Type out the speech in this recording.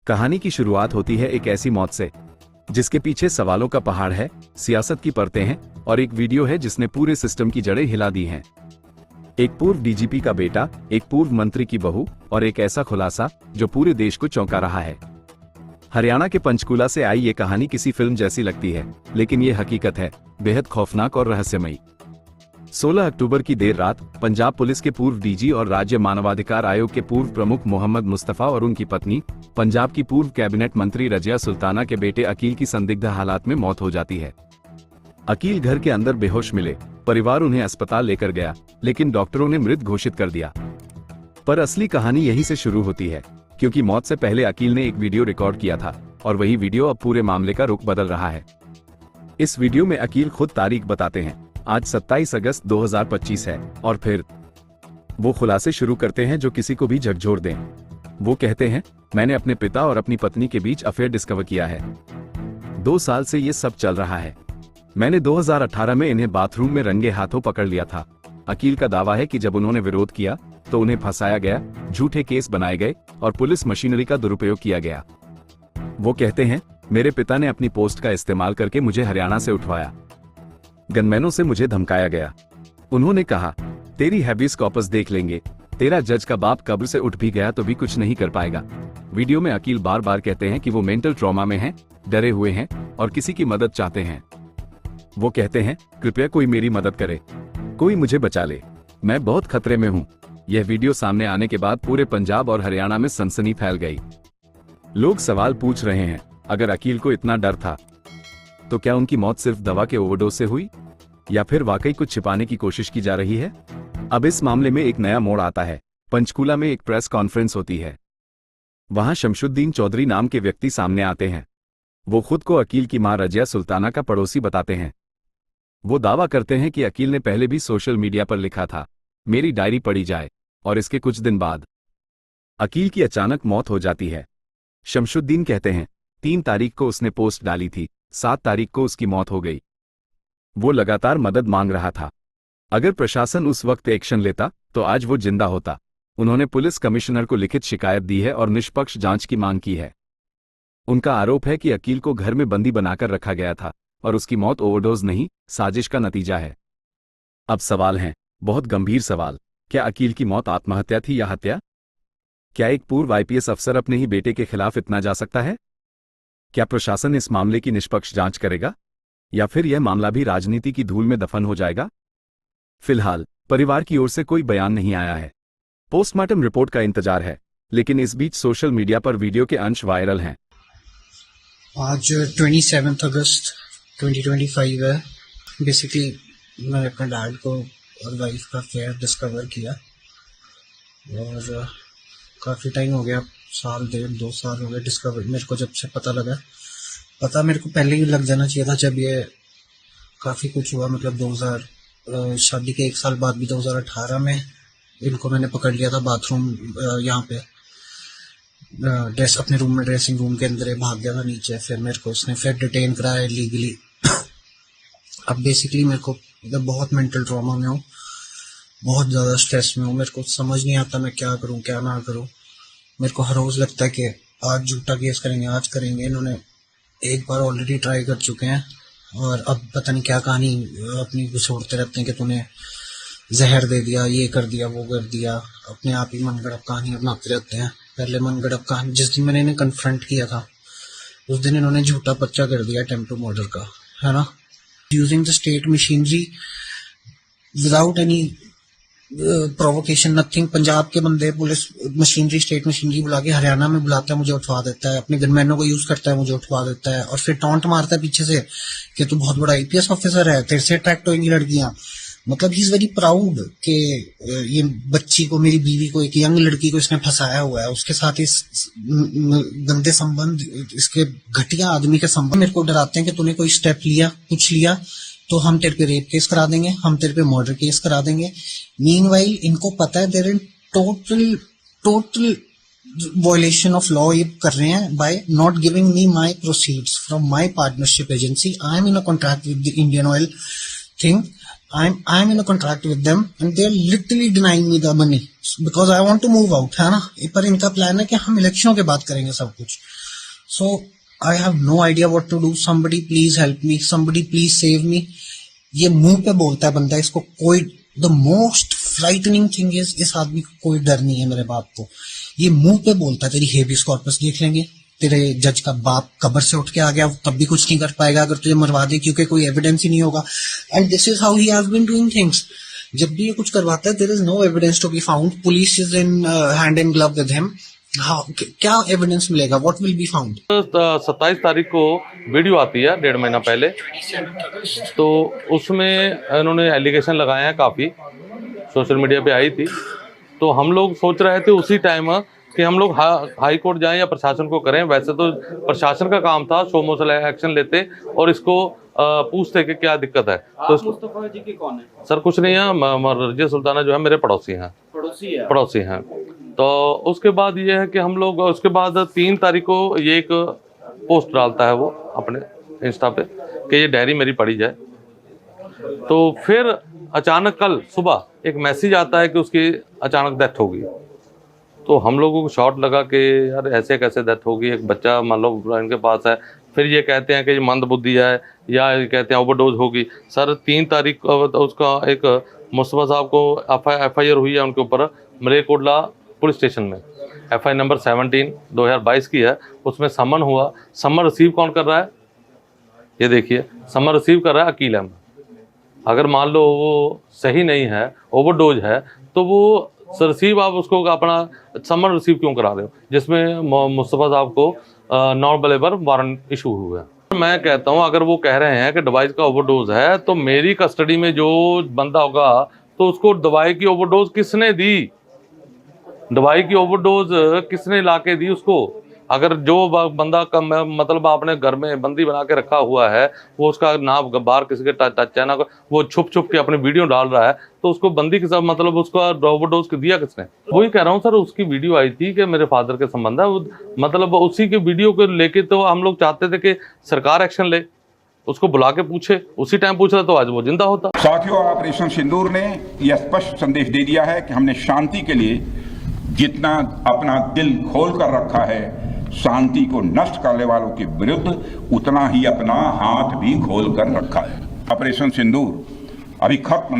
कहानी की शुरुआत होती है एक ऐसी मौत से जिसके पीछे सवालों का पहाड़ है, सियासत की परतें हैं और एक वीडियो है जिसने पूरे सिस्टम की जड़ें हिला दी हैं। एक पूर्व डीजीपी का बेटा, एक पूर्व मंत्री की बहू और एक ऐसा खुलासा जो पूरे देश को चौंका रहा है। हरियाणा के पंचकूला से आई ये कहानी किसी फिल्म जैसी लगती है, लेकिन ये हकीकत है, बेहद खौफनाक और रहस्यमयी। 16 अक्टूबर की देर रात पंजाब पुलिस के पूर्व डीजी और राज्य मानवाधिकार आयोग के पूर्व प्रमुख मोहम्मद मुस्तफा और उनकी पत्नी, पंजाब की पूर्व कैबिनेट मंत्री रजिया सुल्ताना के बेटे अकील की संदिग्ध हालात में मौत हो जाती है। अकील घर के अंदर बेहोश मिले, परिवार उन्हें अस्पताल लेकर गया, लेकिन डॉक्टरों ने मृत घोषित कर दिया। पर असली कहानी यहीं से शुरू होती है, क्योंकि मौत से पहले अकील ने एक वीडियो रिकॉर्ड किया था और वही वीडियो अब पूरे मामले का रुख बदल रहा है। इस वीडियो में अकील खुद तारीख बताते हैं, आज 27 अगस्त 2025 है, और फिर वो खुलासे शुरू करते हैं जो किसी को भी झकझोर दें। वो कहते हैं, मैंने अपने पिता और अपनी पत्नी के बीच अफेयर डिस्कवर किया है। 2 साल से ये सब चल रहा है। मैंने 2018 में इन्हें बाथरूम में रंगे हाथों पकड़ लिया था। अकील का दावा है कि जब उन्होंने विरोध किया तो उन्हें फंसाया गया, झूठे केस बनाए गए और पुलिस मशीनरी का दुरुपयोग किया गया। वो कहते हैं, मेरे पिता ने अपनी पोस्ट का इस्तेमाल करके मुझे हरियाणा से उठवाया। गनमैनों से मुझे धमकाया गया। उन्होंने कहा, तेरी हैबियस कॉर्पस देख लेंगे, तेरा जज का बाप कब्र से उठ भी गया तो भी कुछ नहीं कर पाएगा। वीडियो में अकील बार बार कहते हैं कि वो मेंटल ट्रॉमा में हैं, डरे हुए हैं और किसी की मदद चाहते हैं। वो कहते हैं, कृपया कोई मेरी मदद करे, कोई मुझे बचा ले, मैं बहुत खतरे में हूँ। यह वीडियो सामने आने के बाद पूरे पंजाब और हरियाणा में सनसनी फैल गई। लोग सवाल पूछ रहे हैं, अगर अकील को इतना डर था तो क्या उनकी मौत सिर्फ दवा के ओवरडोज से हुई, या फिर वाकई कुछ छिपाने की कोशिश की जा रही है? अब इस मामले में एक नया मोड़ आता है। पंचकूला में एक प्रेस कॉन्फ्रेंस होती है। वहां शमशुद्दीन चौधरी नाम के व्यक्ति सामने आते हैं। वो खुद को अकील की मां रजिया सुल्ताना का पड़ोसी बताते हैं। वो दावा करते हैं कि अकील ने पहले भी सोशल मीडिया पर लिखा था, मेरी डायरी पढ़ी जाए, और इसके कुछ दिन बाद अकील की अचानक मौत हो जाती है। शमशुद्दीन कहते हैं, 3 तारीख को उसने पोस्ट डाली थी, 7 तारीख को उसकी मौत हो गई। वो लगातार मदद मांग रहा था। अगर प्रशासन उस वक्त एक्शन लेता तो आज वो जिंदा होता। उन्होंने पुलिस कमिश्नर को लिखित शिकायत दी है और निष्पक्ष जांच की मांग की है। उनका आरोप है कि अकील को घर में बंदी बनाकर रखा गया था और उसकी मौत ओवरडोज नहीं, साजिश का नतीजा है। अब सवाल हैं, बहुत गंभीर सवाल। क्या अकील की मौत आत्महत्या थी या हत्या? क्या एक पूर्व आईपीएस अफसर अपने ही बेटे के खिलाफ इतना जा सकता है? क्या प्रशासन इस मामले की निष्पक्ष जांच करेगा, या फिर यह मामला भी राजनीति की धूल में दफन हो जाएगा? फिलहाल परिवार की ओर से कोई बयान नहीं आया है। पोस्टमार्टम रिपोर्ट का इंतजार है, लेकिन इस बीच सोशल मीडिया पर वीडियो के अंश वायरल हैं। आज 27 अगस्त 2025 है। बेसिकली मैंने अपने डैड को और वाइफ का अफेयर डिस्कवर किया और काफ़ी टाइम हो गया, 1.5-2 साल हो गए डिस्कवर मेरे को। जब से पता लगा, पता मेरे को पहले ही लग जाना चाहिए था। जब ये काफ़ी कुछ हुआ, मतलब 2000 शादी के 1 साल बाद भी 2018 में इनको मैंने पकड़ लिया था बाथरूम, यहाँ पे अपने रूम में, ड्रेसिंग रूम के अंदर भाग गया था नीचे। फिर मेरे को उसने फिर डिटेन कराया लीगली। अब बेसिकली मेरे को बहुत मेंटल ट्रॉमा में हूँ, बहुत ज़्यादा स्ट्रेस में हूँ। मेरे को समझ नहीं आता मैं क्या करूँ क्या ना करूँ। मेरे को हर रोज़ लगता है कि आज झूठा केस करेंगे, आज करेंगे। इन्होंने एक बार ऑलरेडी ट्राई कर चुके हैं और अब पता नहीं क्या कहानी अपनी घुसोड़ते रहते हैं कि तूने जहर दे दिया, ये कर दिया, वो कर दिया। अपने आप ही मनगढ़ंत कहानी बनाते रहते हैं। पहले मनगढ़ंत कहानी, जिस दिन मैंने इन्हें कन्फ्रंट किया था उस दिन इन्होंने झूठा पर्चा कर दिया अटेम्प्ट टू मर्डर का, है ना। Using the state machinery without any provocation, nothing. Punjab के बंदे पुलिस मशीनरी, स्टेट मशीनरी बुला के हरियाणा में बुलाता है, मुझे उठवा देता है। अपने गनमैनों को यूज करता है, मुझे उठवा देता है। और फिर टॉन्ट मारता है पीछे से कि तू बहुत बड़ा आईपीएस ऑफिसर है, तेरे से अट्रैक्ट होंगी लड़कियां। मतलब ही इज वेरी प्राउड कि ये बच्ची को, मेरी बीवी को, एक यंग लड़की को इसने फंसाया हुआ है। उसके साथ इस गंदे संबंध, इसके घटिया आदमी के संबंध मेरे को डराते हैं कि तूने कोई स्टेप लिया, कुछ लिया तो हम तेरे पे रेप केस करा देंगे, हम तेरे पे मर्डर केस करा देंगे। मीनवाइल इनको पता है they're in total violation of law ये कर रहे हैं by not giving me my proceeds from my partnership agency. I am in a contract with the Indian oil thing I'm in a contract with them and they're literally denying me the money because I want to move out, है ना। पर इनका plan है कि हम इलेक्शनों के बाद करेंगे सब कुछ। So I have no idea what to do. Somebody please help me. Somebody please save me. ये मुंह पे बोलता है बंदा, इसको कोई, the most frightening thing is इस आदमी को कोई डर नहीं है मेरे बाप को। ये मुंह पे बोलता है तेरी हेबियस कॉर्पस देख लेंगे, तेरे जज का बाप कब्र से उठ के आ गया तब भी कुछ नहीं कर पाएगा अगर तुझे मरवा दे, क्योंकि कोई एविडेंस ही नहीं होगा। And this is how he has been doing things. जब भी ये कुछ करवाता है there is no evidence to be found, police is in hand in glove with him. क्या एविडेंस मिलेगा, व्हाट विल बी फाउंड? 27 तारीख को वीडियो आती है 1.5 महीना पहले, तो उसमें इन्होंने एलिगेशन लगाए हैं, काफ़ी सोशल मीडिया पे आई थी। तो हम लोग सोच रहे थे उसी टाइम कि हम लोग हाई कोर्ट जाएं या प्रशासन को करें। वैसे तो प्रशासन का काम था शो मोशन एक्शन लेते और इसको पूछते कि क्या दिक्कत है। तो मुस्तफा जी के कौन है? सर कुछ नहीं है, रजिया सुल्ताना जो है मेरे पड़ोसी हैं। तो उसके बाद ये है कि हम लोग उसके बाद 3 तारीख को ये एक पोस्ट डालता है वो अपने इंस्टा पे कि ये डायरी मेरी पढ़ी जाए। तो फिर अचानक कल सुबह एक मैसेज आता है कि उसकी अचानक डेथ होगी। तो हम लोगों को शॉट लगा कि यार ऐसे कैसे डेथ होगी, एक बच्चा मान लो इनके पास है। फिर ये कहते हैं कि ये मंदबुद्धि है या ये कहते हैं ओवरडोज होगी। सर 3 तारीख उसका एक मुस्तफा साहब को FIR हुई है उनके ऊपर मलेरकोटला पुलिस स्टेशन में। FIR नंबर 17 2022 की है। उसमें समन हुआ। समन रिसीव कौन कर रहा है, ये देखिए, समन रिसीव कर रहा है अकील अहमद। अगर मान लो वो सही नहीं है, ओवरडोज है, तो वो रिसीव आप उसको अपना समन रिसीव क्यों करा रहे हो, जिसमें मुस्तफा साहब को नॉन अवेलेबल वारंट इशू हुआ है। मैं कहता हूं अगर वो कह रहे हैं कि दवाई का ओवरडोज है, तो मेरी कस्टडी में जो बंदा होगा तो उसको दवाई की ओवरडोज किसने दी, दवाई की ओवरडोज किसने लाके दी उसको। अगर जो बंदा का मतलब आपने घर में बंदी बना के रखा हुआ है, वो उसका ना बाहर किसी के टच है ना, वो छुप के अपनी वीडियो डाल रहा है, तो उसको बंदी के साथ मतलब उसका ओवरडोज दिया किसने। वही कह रहा हूँ सर, उसकी वीडियो आई थी कि मेरे फादर के संबंध है, मतलब उसी के वीडियो को लेके तो हम लोग चाहते थे कि सरकार एक्शन ले, उसको बुला के पूछे। उसी टाइम पूछा तो आज वो जिंदा होता। साथियों, ऑपरेशन सिंदूर ने यह स्पष्ट संदेश दे दिया है कि हमने शांति के लिए जितना अपना दिल खोल कर रखा है, शांति को नष्ट करने वालों के विरुद्ध उतना ही अपना हाथ भी खोल कर रखा है। ऑपरेशन सिंदूर अभी खत्म